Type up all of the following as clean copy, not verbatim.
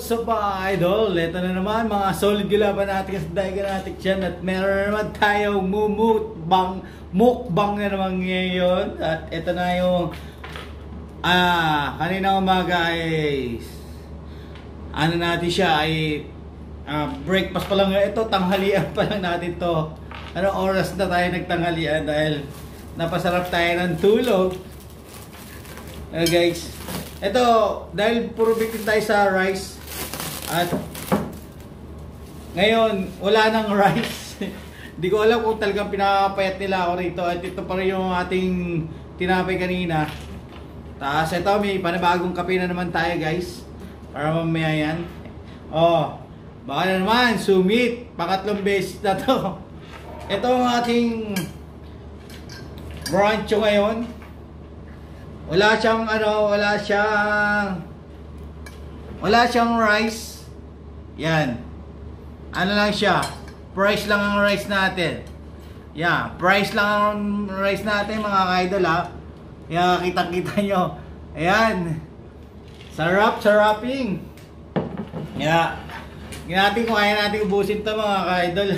So mga idol, ito na naman mga solid gulaban natin sa Diagnostics dyan at meron naman tayong mukbang na naman ngayon. At ito na yung kanina umaga ay ano natin siya ay breakfast pa lang. Ito tanghalian pa lang natin to. Anong oras na tayo nagtanghalian dahil napasarap tayo ng tulog. Guys, ito dahil puro bitin tayo sa rice. At ngayon, wala nang rice. Hindi ko alam kung talagang pinapayat nila ako rito. At ito pa rin yung ating tinapay kanina. Tapos ito, may panibagong kape na naman tayo guys. Para mamaya yan. Oh, baka na naman, sumit. Pangatlong beses na to. Ito ang ating brunch ngayon. Wala siyang rice. Yan. Ano lang siya? Price lang ang rice natin. Yan. Price lang ang rice natin mga ka-idol ha. Yan. Kita-kita nyo. Ayan. Sarap-saraping. Yan. Natin kung kaya natin ubusin ito mga ka-idol.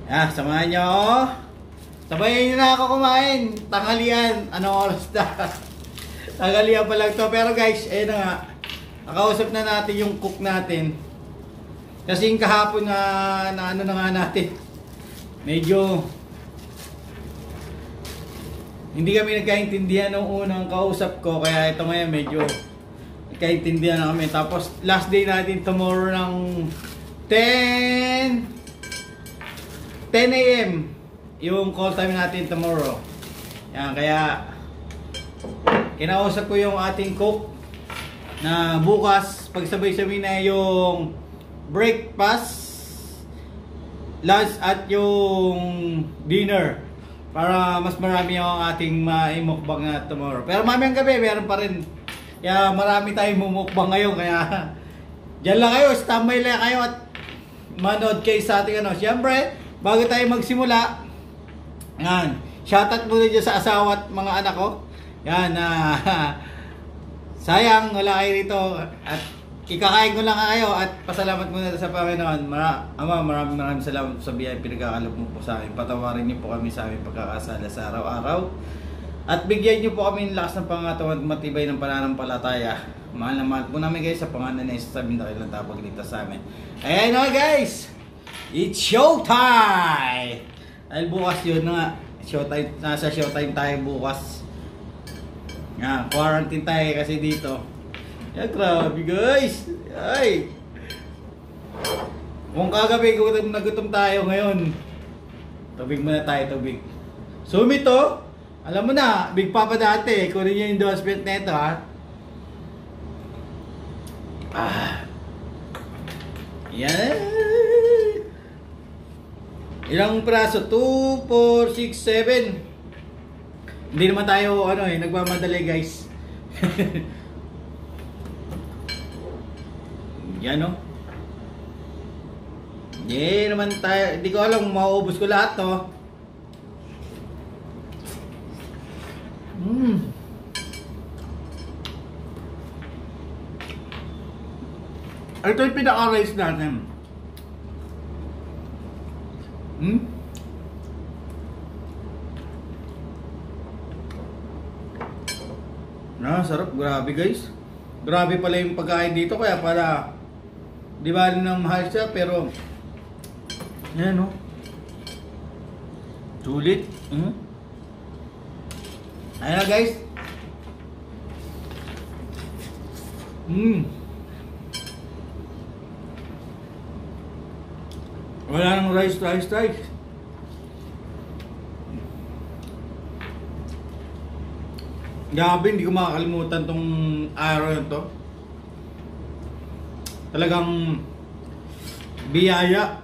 Yan. Samahan nyo. Sabayin nyo na ako kumain. Tanghalian. Anong oras na? Tanghalian pa lang to. Pero guys, ayun na nga. Nakausap na natin yung cook natin. Kasi yung kahapon na ano na nga natin. Medyo hindi kami nagkaintindihan nung unang kausap ko. Kaya ito ngayon medyo nagkaintindihan na kami. Tapos last day natin tomorrow ng 10 AM. Yung call time natin tomorrow. Yan, kaya kinausap ko yung ating cook na bukas pagsabay-sabay na yung breakfast, lunch at yung dinner para mas marami yung ating maimukbang na tomorrow. Pero mamayang gabi meron pa rin. Kaya marami tayong mumukbang ngayon. Kaya dyan lang kayo, standby lang kayo at manood kayo sa ating ano. Siyempre, bago tayo magsimula, yan, shoutout muna dyan sa asawa at mga anak ko. Yan, sayang wala kayo rito at ikakain ko lang kayo at pasalamat muna sa Panginoon. Ama, maraming salamat sa biyaya pinagkakaloob mo po sa akin. Patawarin niyo po kami sa aming pagkakasala sa araw-araw at bigyan niyo po kami ng lakas ng pangatawan at matibay ng pananampalataya. Mahal na mahal po namin guys sa pangalan na isasabihin na kailang tapagligtas sa amin. Ayan na guys, it's showtime! Dahil bukas yun na showtime, nasa showtime tayo bukas. Yan, quarantine tayo kasi dito. Yan, grabe guys. Ay. Kung kagabi nagutom tayo ngayon. Tubig muna tayo, tubig. Sumit to. Alam mo na, Big Papa dati. Kunin nyo yung endorsement na ito ha. Yan. Ilang praso? 2, 4, 6, 7. Hindi naman tayo nagmamadali guys. Yan o. Hindi naman tayo. Hindi ko alam mauubos ko lahat to. Ito yung pinaka-rice natin. Sarap, grabe guys. Grabe pala yung pagkain dito kaya pala di ba nang mahal siya pero yan o. Sulit. Ayan na guys. Wala nang rice. Grabe, hindi ko makakalimutan tong araw na to. talagang biyaya.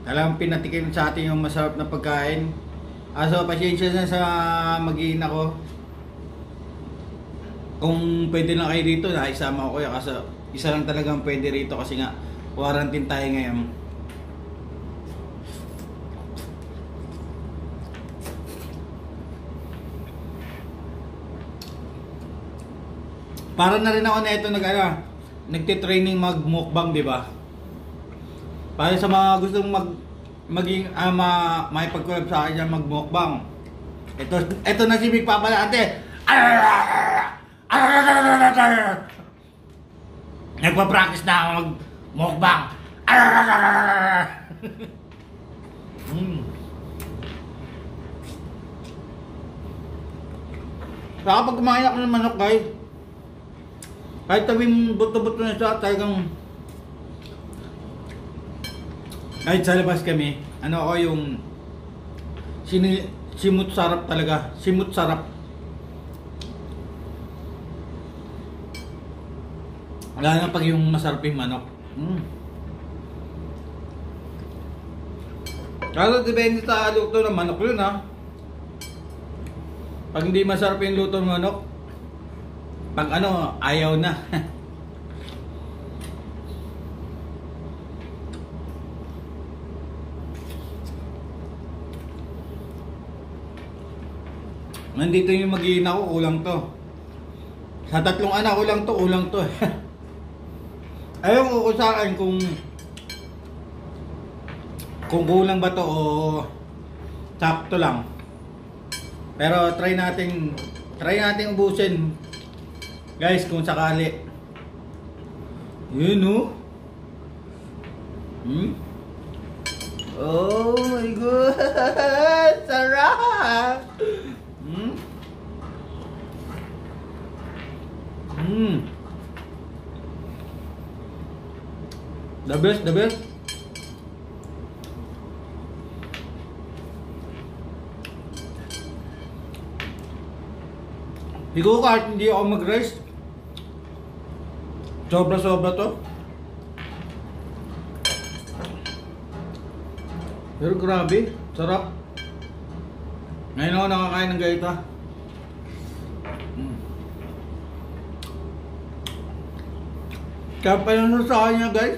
Talagang pinatikim sa atin yung masarap na pagkain. So pasensya na sa mag-iina ko. Kung pwede lang kayo dito, naisama ko kayo kasi isa lang talagang pwede rito kasi nga quarantine tayo ngayon. Para na rin ako na ito nagte-training mag-mukbang, di ba? Para sa mga gustong maging maipag-collab sa akin yung mag-mukbang. Ito na si Big Papa na ate. Nagpa-practice na ako mag-mukbang. Saka pag kumain ako ng manok, guys, kahit tabing buto-buto na siya, talagang kahit sa labas kami, ano ako yung simut sarap talaga, simut sarap. Wala na pag yung masarap yung manok. Pero depende sa luto ng manok yun, ha. Pag hindi masarap yung luto ng manok, pag ano, ayaw na. Nandito yung mag-iina ko, kulang to. Sa 3 anak ko lang to, kulang to. Ayaw ko sa akin kung kulang ba to o sakto lang. Pero try natin ubusin. Guys, kung sakali. Yun, oh. Oh my God! Sarap! The best, the best. Siguro kahit hindi ako mag-rice, sobra-sobra to. Pero grabe, sarap. Ngayon ako nakakain ng ganito. Kaya pa yun sa kanya, guys.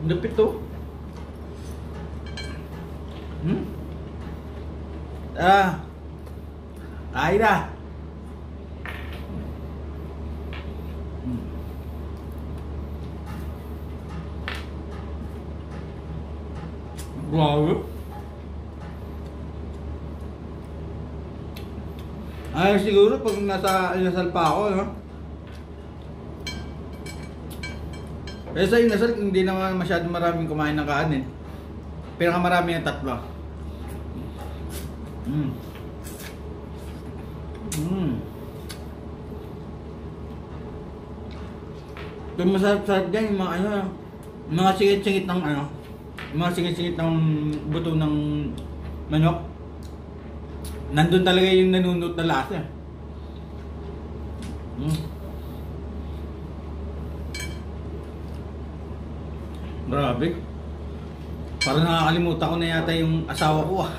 Lapit to. Kain na. Grabe. Ay, siguro pag nasa inasal pa ako, no? Pero sa inasal, hindi naman masyadong maraming kumain ng kanin. Pinakamarami yung 3. Ito masarap-sarap dyan, yung mga mga singit-singit ng mga singit-singit ng buto ng manok. Nandun talaga yung nanunot na lasa. Grabe. Parang nakakalimutan ko na yata yung asawa ko, ah.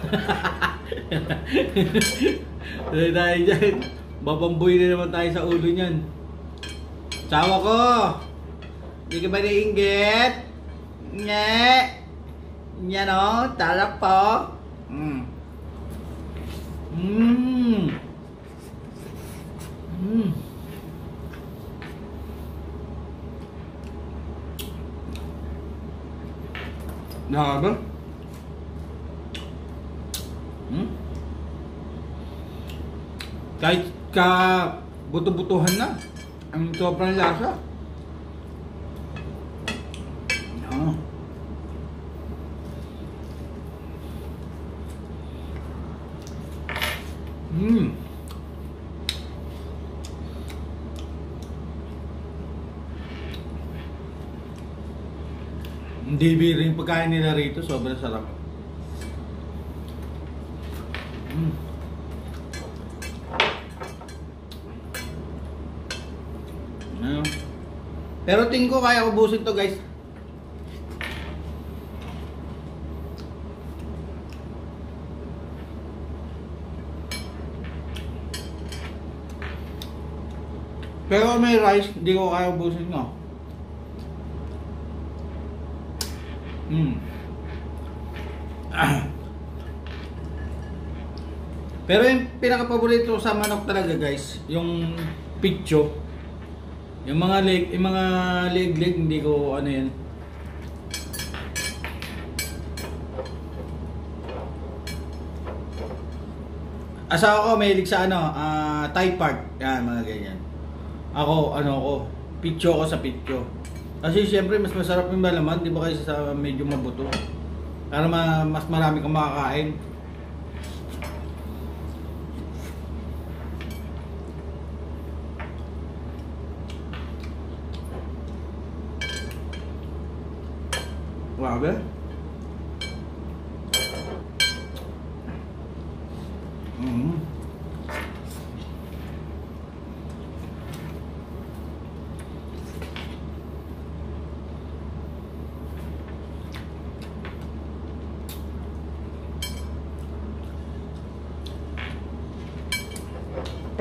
Dahil dyan, babamboy na naman tayo sa ulo niyan. Asawa ko! Hindi ka ba naiinggit? Nye! Yan o, talak po. Grabe. Kahit ka buto-butuhan na, ang sobrang lasa. Hindi biro yung pagkain nila rito, sobrang sarap. Mm. Ano? Pero tingin ko kaya ubusin to, guys. Pero may rice, hindi ko kaya ubusin, no. Pero yung pinaka-paborito sa manok talaga, guys, yung picho. Yung mga leg hindi ko ano yan. Asawa ko mahilig sa ano, Thai part. Yan, mga ganyan. Ako, picho ko sa picho. Kasi siyempre mas masarap yung malaman, di ba, kaysa sa medyo mabuto. Para mas marami kang makakain. Grabe.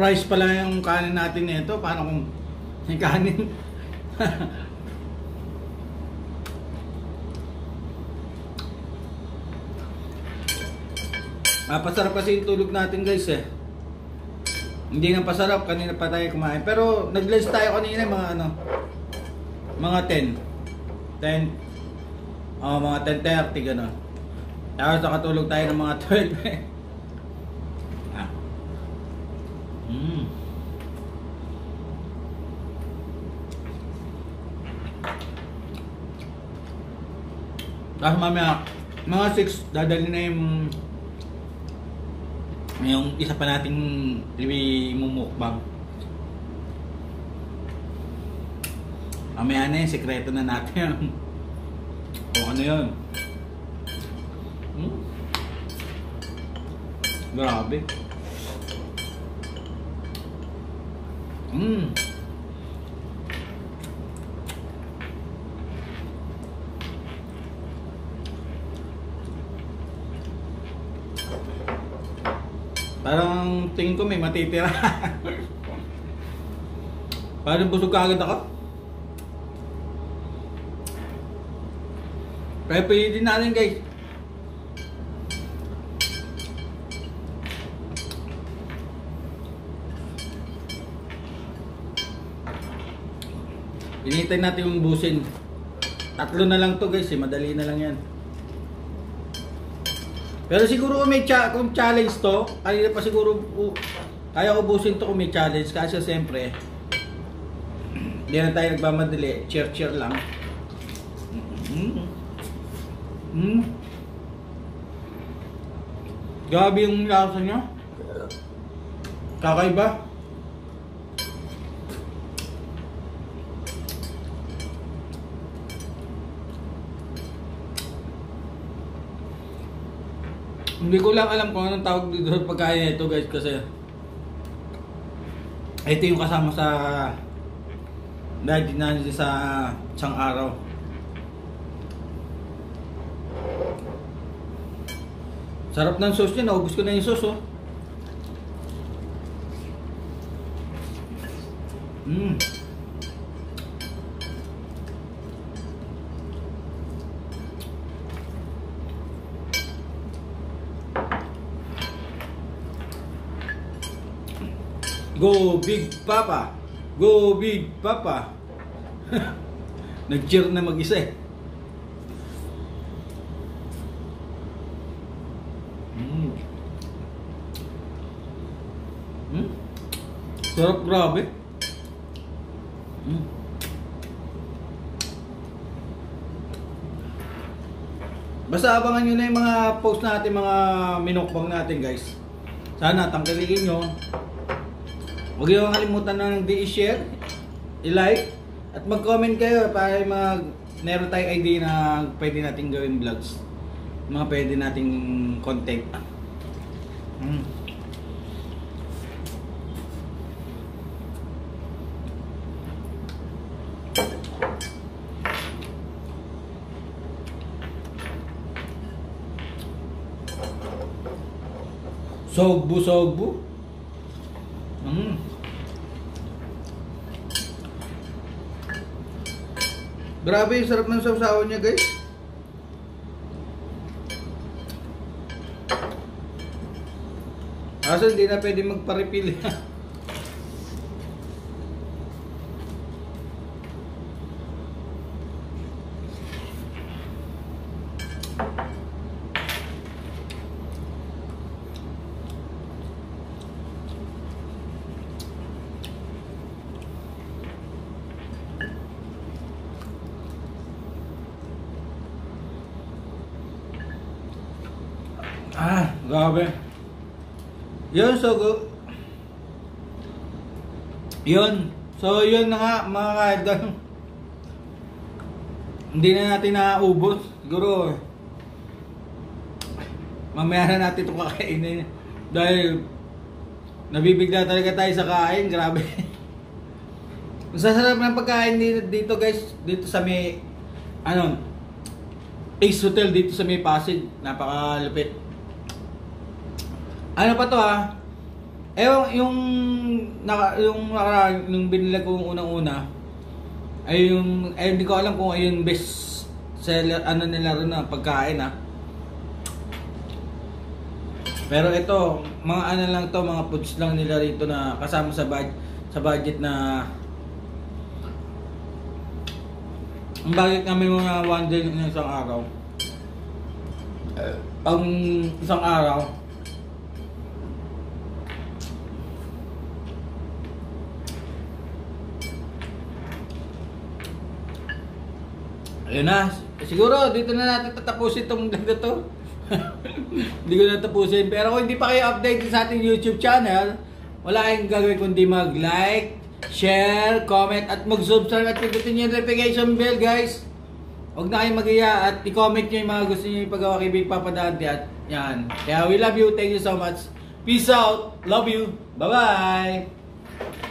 Price pala yung kanin natin nito. Paano kung yung kanin? Pasarap kasi yung tulog natin, guys, eh. Hindi na pasarap, kanina pa tayo kumain. Pero nag-lunch tayo kanina mga 10, mga 10:30 gano'n. Tapos nakatulog tayo ng mga 12. Tapos mamaya mga 6 dadali na yung isa pa nating mumukbang. Mamaya na yung sekreto na natin. O ano yun? Grabe. Parang tingin ko may matitira. Parang busog ka agad ako. Kaya pilitin natin, guys. Hinihintay natin yung busin. 3 na lang to, guys, eh. Madali na lang yan. Pero siguro kung challenge to, kanina pa siguro kaya ubusin to kung may challenge. Kasi siyempre hindi na tayo nagmamadali. Cheer lang. Grabe yung lasa niya. Kakaiba. Hindi ko lang alam kung anong tawag dito sa pagkain ito, guys, kasi ito yung kasama sa diet natin sa isang araw. Sarap ng sauce niya, naubos ko na yung sauce, oh. Go Big Papa! Go Big Papa! Nag-cheer na mag-isa, eh. Sarap, grabe. Basta abangan nyo na yung mga post natin, mga minukbang natin, guys. Sana tangkilikin nyo. Huwag nyo kalimutan na i-share, i-like, at mag-comment kayo para meron tayong idea na pwede natin gawin vlogs. Mga pwede nating content. Mm. Sogbu. Mm. Grabe, yung sarap ng sausawan niya, guys. Kaso hindi na pwede magpa-refill. Grabe. Yun, so yun na nga mga ka-idol. Hindi na natin naubos. Siguro mamaya na natin ito kakainin. Dahil nabibigla talaga tayo sa kain. Grabe. Masasarap ng pagkain dito guys. Dito sa may Ace Hotel dito sa may Pasig. Napakalupit. Ano pa to ha? Yung binili ko unang-una ay hindi ko alam kung ayun best seller nila rin na pagkain ha. Pero ito, mga lang to, mga foods lang nila rito na kasama sa budget na ang bagay kami mga one day ng isang araw. Pang isang araw ayun na, siguro dito na natin tatapusin itong ganda to. Hindi ko natapusin. Pero kung hindi pa kayo updated sa ating YouTube channel, wala kayong gagawin kundi mag-like, share, comment, at mag-subscribe at pindutin yung notification bell guys. Huwag na kayong mag-iya at i-comment nyo yung mga gusto nyo ipagawa kay Big Papa Dante at yan. Kaya we love you, thank you so much. Peace out, love you, bye bye.